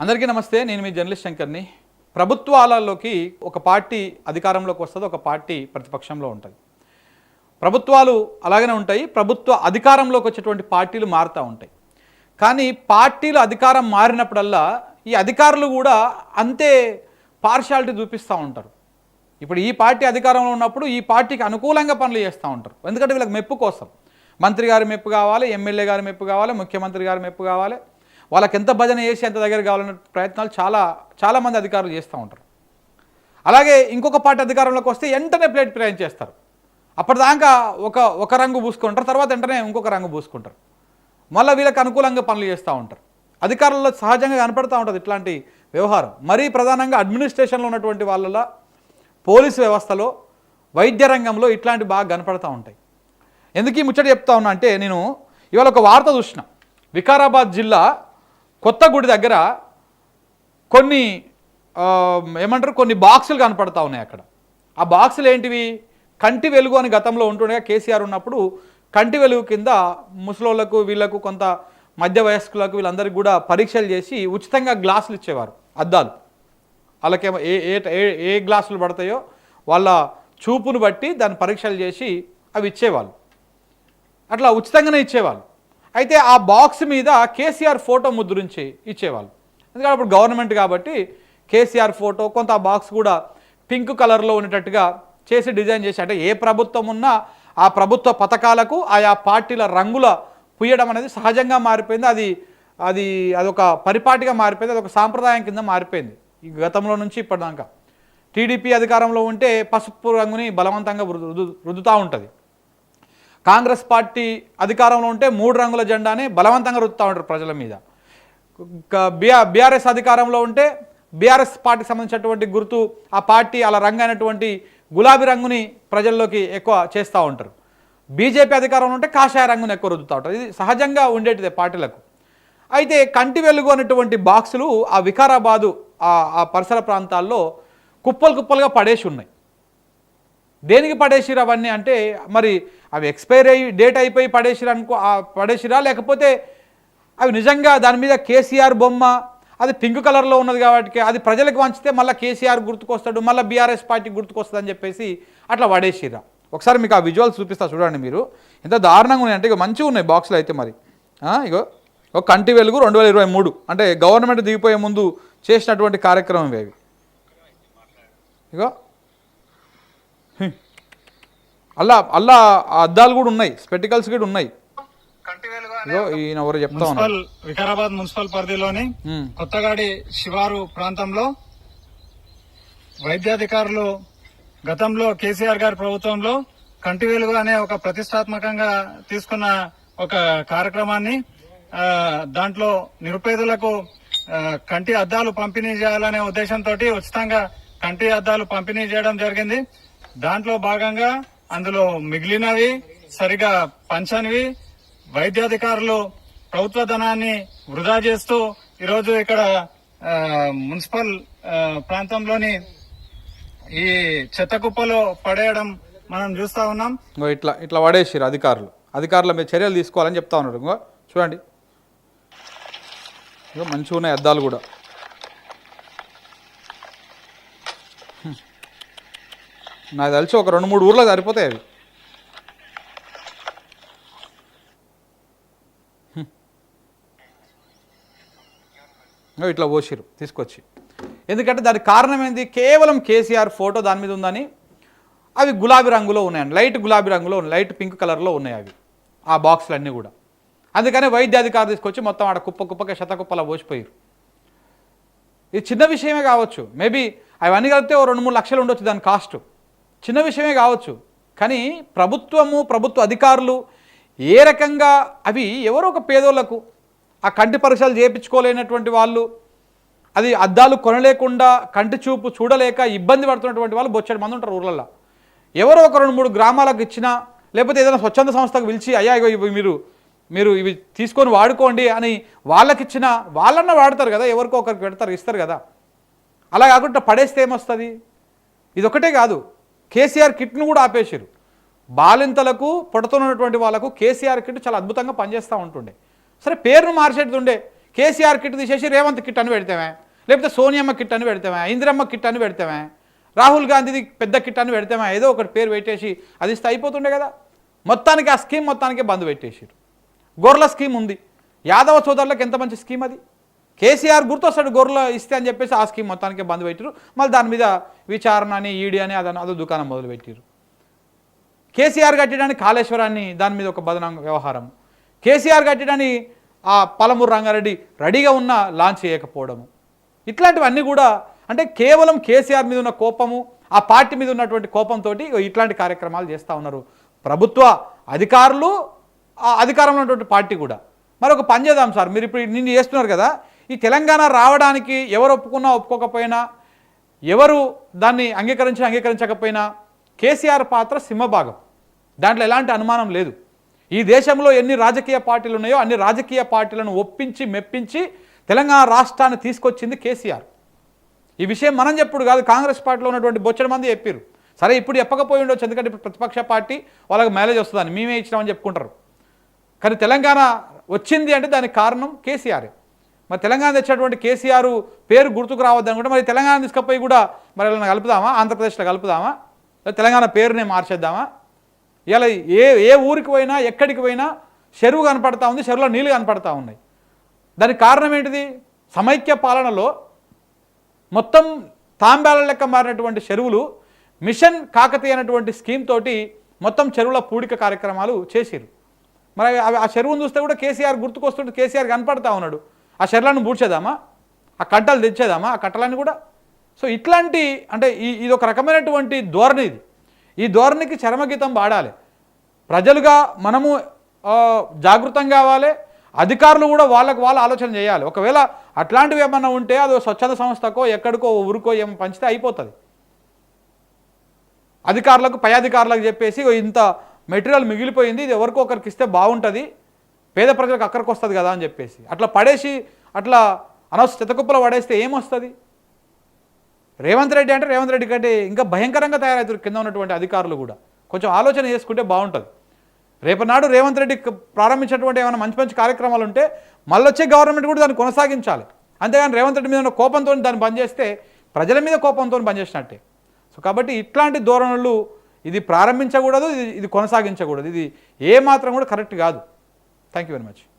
అందరికీ నమస్తే. నేను మీ జర్నలిస్ట్ శంకర్ని. ప్రభుత్వాలలోకి ఒక పార్టీ అధికారంలోకి వస్తుంది, ఒక పార్టీ ప్రతిపక్షంలో ఉంటుంది. ప్రభుత్వాలు అలాగనే ఉంటాయి, ప్రభుత్వ అధికారంలోకి వచ్చేటువంటి పార్టీలు మారుతూ ఉంటాయి. కానీ పార్టీలు అధికారం మారినప్పుడల్లా ఈ అధికారులు కూడా అంతే పార్షాలిటీ చూపిస్తూ ఉంటారు. ఇప్పుడు ఈ పార్టీ అధికారంలో ఉన్నప్పుడు ఈ పార్టీకి అనుకూలంగా పనులు చేస్తూ ఉంటారు. ఎందుకంటే వీళ్ళకి మెప్పు కోసం, మంత్రి గారి మెప్పు కావాలి, ఎమ్మెల్యే గారి మెప్పు కావాలి, ముఖ్యమంత్రి గారి మెప్పు కావాలి, వాళ్ళకి ఎంత భజన చేసి ఎంత దగ్గర కావాలనే ప్రయత్నాలు చాలామంది అధికారులు చేస్తూ ఉంటారు. అలాగే ఇంకొక పార్టీ అధికారంలోకి వస్తే వెంటనే ప్లేట్ ప్రయాణం చేస్తారు. అప్పటిదాకా ఒక రంగు పూసుకుంటారు, తర్వాత వెంటనే ఇంకొక రంగు పూసుకుంటారు. మళ్ళీ వీళ్ళకి అనుకూలంగా పనులు చేస్తూ ఉంటారు. అధికారుల్లో సహజంగా కనపడుతూ ఉంటుంది ఇట్లాంటి వ్యవహారం. మరీ ప్రధానంగా అడ్మినిస్ట్రేషన్లో ఉన్నటువంటి వాళ్ళలో, పోలీసు వ్యవస్థలో, వైద్య రంగంలో ఇట్లాంటి బాగా కనపడుతూ ఉంటాయి. ఎందుకు ఈ ముచ్చట చెప్తా ఉన్నా అంటే, నేను ఇవాళ ఒక వార్త చూసిన. వికారాబాద్ జిల్లా కొత్తగుడి దగ్గర కొన్ని బాక్సులు కనపడతా ఉన్నాయి. అక్కడ ఆ బాక్సులు ఏంటివి? కంటి వెలుగు అని గతంలో ఉంటుండగా కేసీఆర్ ఉన్నప్పుడు కంటి వెలుగు కింద ముసలోళ్లకు, వీళ్లకు, కొంత మధ్య వయస్కులకు, వీళ్ళందరికీ కూడా పరీక్షలు చేసి ఉచితంగా గ్లాసులు ఇచ్చేవారు, అద్దాలు. వాళ్ళకేమో ఏ గ్లాసులు పడతాయో వాళ్ళ చూపును బట్టి దాన్ని పరీక్షలు చేసి అవి ఇచ్చేవాళ్ళు. అట్లా ఉచితంగానే ఇచ్చేవాళ్ళు. అయితే ఆ బాక్స్ మీద కేసీఆర్ ఫోటో ముద్రించి ఇచ్చేవాళ్ళు. ఎందుకంటే అప్పుడు గవర్నమెంట్ కాబట్టి కేసీఆర్ ఫోటో, కొంత ఆ బాక్స్ కూడా పింక్ కలర్లో ఉండేటట్టుగా చేసి డిజైన్ చేసి, అంటే ఏ ప్రభుత్వం ఉన్నా ఆ ప్రభుత్వ పథకాలకు ఆయా పార్టీల రంగుల పుయ్యడం అనేది సహజంగా మారిపోయింది. అదొక పరిపాటిగా మారిపోయింది, అదొక సాంప్రదాయం కింద మారిపోయింది ఈ గతంలో నుంచి ఇప్పటిదాకా. టీడీపీ అధికారంలో ఉంటే పసుపు రంగుని బలవంతంగా రుద్దుతూ ఉంటుంది. కాంగ్రెస్ పార్టీ అధికారంలో ఉంటే 3 రంగుల జెండాని బలవంతంగా రుద్దుతూ ఉంటారు ప్రజల మీద. బీఆర్ఎస్ అధికారంలో ఉంటే బీఆర్ఎస్ పార్టీకి సంబంధించినటువంటి గుర్తు, ఆ పార్టీ అలా రంగు అయినటువంటి గులాబీ రంగుని ప్రజల్లోకి ఎక్కువ చేస్తూ ఉంటారు. బీజేపీ అధికారంలో ఉంటే కాషాయ రంగుని ఎక్కువ రుద్దుతూ ఉంటారు. ఇది సహజంగా ఉండేటిదే పార్టీలకు. అయితే కంటి వెలుగు అనేటువంటి బాక్సులు ఆ వికారాబాదు ఆ పరిసర ప్రాంతాల్లో కుప్పలుగా పడేసి ఉన్నాయి. దేనికి పడేసిరా అవన్నీ అంటే, మరి అవి ఎక్స్పైర్ అయ్యి డేట్ అయిపోయి పడేసిరా, లేకపోతే అవి నిజంగా దాని మీద కేసీఆర్ బొమ్మ, అది పింక్ కలర్లో ఉన్నది కాబట్టి అది ప్రజలకు వంచితే మళ్ళీ కేసీఆర్ గుర్తుకొస్తాడు, మళ్ళీ బీఆర్ఎస్ పార్టీ గుర్తుకొస్తుంది అని చెప్పేసి అట్లా పడేసిరా. ఒకసారి మీకు ఆ విజువల్స్ చూపిస్తా చూడండి మీరు, ఎంత దారుణంగా ఉన్నాయి అంటే. ఇక మంచిగా ఉన్నాయి బాక్సులు అయితే. మరి ఇగో ఒక కంటి వెలుగు 2023, అంటే గవర్నమెంట్ దిగిపోయే ముందు చేసినటువంటి కార్యక్రమం ఇవి. ఇగో అల్లా అద్దాలు కూడా ఉన్నాయి, స్పెటికల్స్ కూడా ఉన్నాయి. ఈయన ఎవరు చెప్తా ఉన్నారు, వికారాబాద్ మున్సిపల్ పరిధిలోని కొత్తగాడి శివారు ప్రాంతంలో వైద్యాధికారులు గతంలో కేసీఆర్ గారి ప్రభుత్వంలో కంటి వెలుగు అనే ఒక ప్రతిష్టాత్మకంగా తీసుకున్న ఒక కార్యక్రమాన్ని, దాంట్లో నిరుపేదలకు కంటి అద్దాలు పంపిణీ చేయాలనే ఉద్దేశంతో ఉచితంగా కంటి అద్దాలు పంపిణీ చేయడం జరిగింది. దాంట్లో భాగంగా అందులో మిగిలినవి, సరిగా పంచనివి వైద్యాధికారులు ప్రభుత్వ ధనాన్ని వృధా చేస్తూ ఈరోజు ఇక్కడ మున్సిపల్ ప్రాంతంలోని ఈ చెత్త కుప్పలో పడేయడం మనం చూస్తా ఉన్నాం. ఇట్లా పడేసారు అధికారుల మీద చర్యలు తీసుకోవాలని చెప్తా ఉన్నారు. చూడండి, మంచిగా ఉన్నాయి అద్దాలు కూడా. నాకు తెలిసి ఒక 2-3 ఊర్లో సరిపోతాయి అవి. ఇట్లా పోసిరు తీసుకొచ్చి. ఎందుకంటే దానికి కారణం ఏంది? కేవలం కేసీఆర్ ఫోటో దాని మీద ఉందని. అవి గులాబీ రంగులో ఉన్నాయండి, లైట్ గులాబీ రంగులో ఉన్నాయి, లైట్ పింక్ కలర్లో ఉన్నాయి అవి ఆ బాక్సులు అన్నీ కూడా. అందుకని వైద్యాధికారులు తీసుకొచ్చి మొత్తం ఆడ కుప్పగా శతకుప్పలా పోసిపోయారు. ఇది చిన్న విషయమే కావచ్చు, మేబీ అవన్నీ కలిపితే 2-3 లక్షలు ఉండొచ్చు దాని కాస్ట్, చిన్న విషయమే కావచ్చు. కానీ ప్రభుత్వ అధికారులు ఏ రకంగా అవి ఎవరో ఒక పేదోళ్లకు ఆ కంటి పరీక్షలు చేయించుకోలేనటువంటి వాళ్ళు, అది అద్దాలు కొనలేకుండా కంటి చూపు చూడలేక ఇబ్బంది పడుతున్నటువంటి వాళ్ళు బొచ్చెడు మంది ఉంటారు ఊర్లలో. ఎవరో ఒక 2-3 గ్రామాలకు ఇచ్చినా, లేకపోతే ఏదైనా స్వచ్ఛంద సంస్థకు పిలిచి అయ్యా ఇవి మీరు ఇవి తీసుకొని వాడుకోండి అని వాళ్ళకిచ్చినా వాళ్ళన్నా వాడతారు కదా, ఎవరికో ఒకరికి పెడతారు, ఇస్తారు కదా. అలా కాకుండా పడేస్తే ఏమొస్తుంది? ఇదొకటే కాదు, కేసీఆర్ కిట్ను కూడా ఆపేసారు. బాలింతలకు పుడుతున్నటువంటి వాళ్ళకు కేసీఆర్ కిట్ చాలా అద్భుతంగా పనిచేస్తూ ఉంటుండే. సరే పేరును మార్చేటుండే, కేసీఆర్ కిట్ తీసేసి రేవంత్ కిట్ అని పెడతామే, లేకపోతే సోనియమ్మ కిట్ అని పెడతామే, ఇందిరమ్మ కిట్ అని పెడతామే, రాహుల్ గాంధీది పెద్ద కిట్ అని పెడతామే, ఏదో ఒకటి పేరు పెట్టేసి అది ఇస్తే అయిపోతుండే కదా. మొత్తానికి ఆ స్కీమ్ మొత్తానికే బంద్ పెట్టేసారు. గొర్రెల స్కీమ్ ఉంది, యాదవ సోదరులకు ఎంత మంచి స్కీమ్ అది. కేసీఆర్ గుర్తొస్తాడు గొర్రెలు ఇస్తే అని చెప్పేసి ఆ స్కీమ్ మొత్తానికే బంద్ పెట్టారు. మళ్ళీ దాని మీద విచారణ అని ఈడీ అని అదో దుకాణం మొదలుపెట్టారు. కేసీఆర్ కట్టడానికి కాళేశ్వరాన్ని దాని మీద ఒక బదనాం వ్యవహారం, కేసీఆర్ కట్టడానికి ఆ పాలమూరు రంగారెడ్డి రెడీగా ఉన్న లాంచ్ చేయకపోవడము, ఇట్లాంటివన్నీ కూడా అంటే కేవలం కేసీఆర్ మీద ఉన్న కోపము, ఆ పార్టీ మీద ఉన్నటువంటి కోపంతో ఇట్లాంటి కార్యక్రమాలు చేస్తూ ఉన్నారు ప్రభుత్వ అధికారులు, ఆ అధికారంలో ఉన్నటువంటి పార్టీ కూడా. మరొక పని చేద్దాం సార్, మీరు ఇప్పుడు నిన్ను చేస్తున్నారు కదా, ఈ తెలంగాణ రావడానికి ఎవరు ఒప్పుకున్నా ఒప్పుకోకపోయినా, ఎవరు దాన్ని అంగీకరించకపోయినా కేసీఆర్ పాత్ర సింహభాగం, దాంట్లో ఎలాంటి అనుమానం లేదు. ఈ దేశంలో ఎన్ని రాజకీయ పార్టీలు ఉన్నాయో అన్ని రాజకీయ పార్టీలను ఒప్పించి మెప్పించి తెలంగాణ రాష్ట్రాన్ని తీసుకొచ్చింది కేసీఆర్. ఈ విషయం మనం చెప్పుడు కాదు, కాంగ్రెస్ పార్టీలో ఉన్నటువంటి బొచ్చడి మంది చెప్పారు. సరే ఇప్పుడు చెప్పకపోయి ఉండొచ్చు, ఎందుకంటే ఇప్పుడు ప్రతిపక్ష పార్టీ వాళ్ళకి మైలేజ్ వస్తుందని మేమే ఇచ్చినామని చెప్పుకుంటారు. కానీ తెలంగాణ వచ్చింది అంటే దానికి కారణం కేసీఆర్. మరి తెలంగాణ తెచ్చినటువంటి కేసీఆర్ పేరు గుర్తుకు రావద్దని కూడా మరి తెలంగాణ తీసుకుపోయి కూడా మరి వాళ్ళని కలుపుదామా, ఆంధ్రప్రదేశ్లో కలుపుదామా, తెలంగాణ పేరునే మార్చేద్దామా? ఇలా ఏ ఊరికి పోయినా ఎక్కడికి పోయినా చెరువు కనపడతా ఉంది, చెరువులో నీళ్ళు కనపడతా ఉన్నాయి. దానికి కారణం ఏంటిది? సమైక్య పాలనలో మొత్తం తాంబేల లెక్క మారినటువంటి చెరువులు మిషన్ కాకతీయ అనేటువంటి స్కీమ్ తోటి మొత్తం చెరువుల పూడిక కార్యక్రమాలు చేసిరు. మరి ఆ చెరువును చూస్తే కూడా కేసీఆర్ గుర్తుకొస్తుంటే కేసీఆర్ కనపడతా ఉన్నాడు. ఆ చెరువులను పూడ్చేద్దామా, ఆ కట్టలు తెచ్చేద్దామా, ఆ కట్టలన్నీ కూడా. సో ఇట్లాంటి అంటే ఇది ఒక రకమైనటువంటి ధోరణి. ఈ ధోరణికి చరమగీతం పాడాలి. ప్రజలుగా మనము జాగృతంగా కావాలి, అధికారులు కూడా వాళ్ళకు వాళ్ళు ఆలోచన చేయాలి. ఒకవేళ అట్లాంటివి ఏమన్నా ఉంటే అది స్వచ్ఛంద సంస్థకో ఎక్కడికో ఊరికో ఏమో పంచితే అయిపోతుంది. అధికారులకు పై అధికారులకు చెప్పేసి ఇంత మెటీరియల్ మిగిలిపోయింది, ఇది ఎవరికో ఒకరికి ఇస్తే బాగుంటుంది, పేద ప్రజలకు అక్కడికి వస్తుంది కదా అని చెప్పేసి అట్లా పడేసి అట్లా అనవసర చెత్తకుప్పలో పడేస్తే ఏమొస్తుంది? రేవంత్ రెడ్డి అంటే రేవంత్ రెడ్డి కంటే ఇంకా భయంకరంగా తయారవుతారు కింద ఉన్నటువంటి అధికారులు కూడా. కొంచెం ఆలోచన చేసుకుంటే బాగుంటుంది. రేపనాడు రేవంత్ రెడ్డి ప్రారంభించినటువంటి ఏమైనా మంచి మంచి కార్యక్రమాలు ఉంటే మళ్ళీ వచ్చే గవర్నమెంట్ కూడా దాన్ని కొనసాగించాలి. అంతేగాని రేవంత్ రెడ్డి మీద ఉన్న కోపంతో దాన్ని బంద్ చేస్తే ప్రజల మీద కోపంతో బంద్ చేసినట్టే. సో కాబట్టి ఇట్లాంటి ధోరణులు ఇది ప్రారంభించకూడదు, ఇది కొనసాగించకూడదు. ఇది ఏ మాత్రం కూడా కరెక్ట్ కాదు. Thank you very much.